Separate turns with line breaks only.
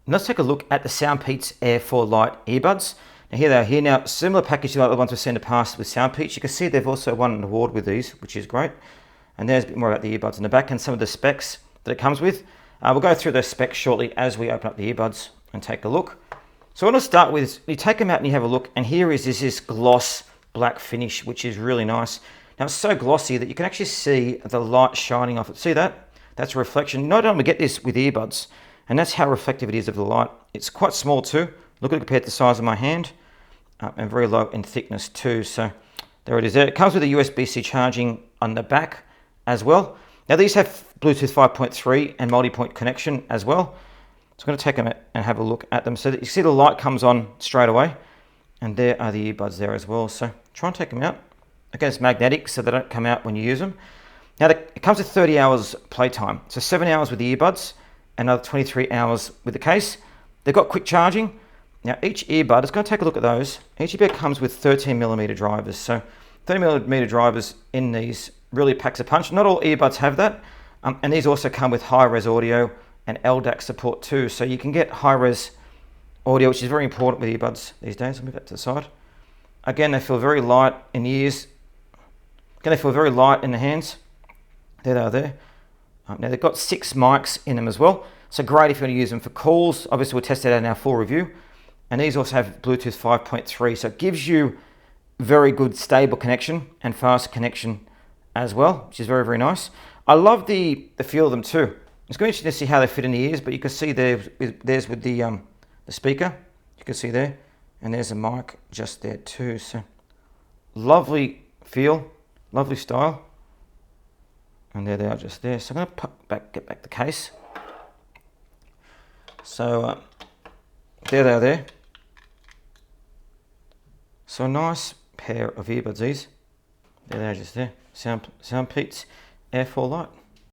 Let's take a look at the SoundPEATS Air4 Lite earbuds. Now here they are here. Now, similar package to like the ones we've seen in the past with SoundPEATS. You can see they've also won an award with these, which is great. And there's a bit more about the earbuds in the back and some of the specs that it comes with. We'll go through those specs shortly as we open up the earbuds and take a look. So what I'll start with is you take them out and you have a look, and here is this gloss black finish, which is really nice. Now it's so glossy that you can actually see the light shining off it. See that? That's a reflection. Not only get this with earbuds, and that's how reflective it is of the light. It's quite small too. Look at it compared to the size of my hand, and very low in thickness too. So there it is there. It comes with a USB-C charging on the back as well. Now these have Bluetooth 5.3 and multi-point connection as well. So I'm going to take them and have a look at them so that you see the light comes on straight away. And there are the earbuds there as well. So try and take them out. Again, it's magnetic so they don't come out when you use them. Now it comes with 30 hours playtime. So 7 hours with the earbuds, another 23 hours with the case. They've got quick charging. Now each earbud, it's going to take a look at those. Each earbud comes with 13mm drivers. So 30mm drivers in these really packs a punch. Not all earbuds have that. And these also come with high-res audio and LDAC support too. So you can get high-res audio, which is very important with earbuds these days. I'll move that to the side. Again, they feel very light in the ears. Again, they feel very light in the hands. There they are there. Now they've got 6 mics in them as well. So great if you want to use them for calls. Obviously we'll test that out in our full review. And these also have Bluetooth 5.3. So it gives you very good stable connection and fast connection as well, which is very, very nice. I love the feel of them too. It's going to be interesting to see how they fit in the ears, but you can see there's with the speaker. You can see there. And there's a mic just there too. So lovely feel, lovely style. And there they are just there. So I'm going to get back the case. So there they are there. So a nice pair of earbuds these. There they are just there. SoundPEATS Air4 Lite.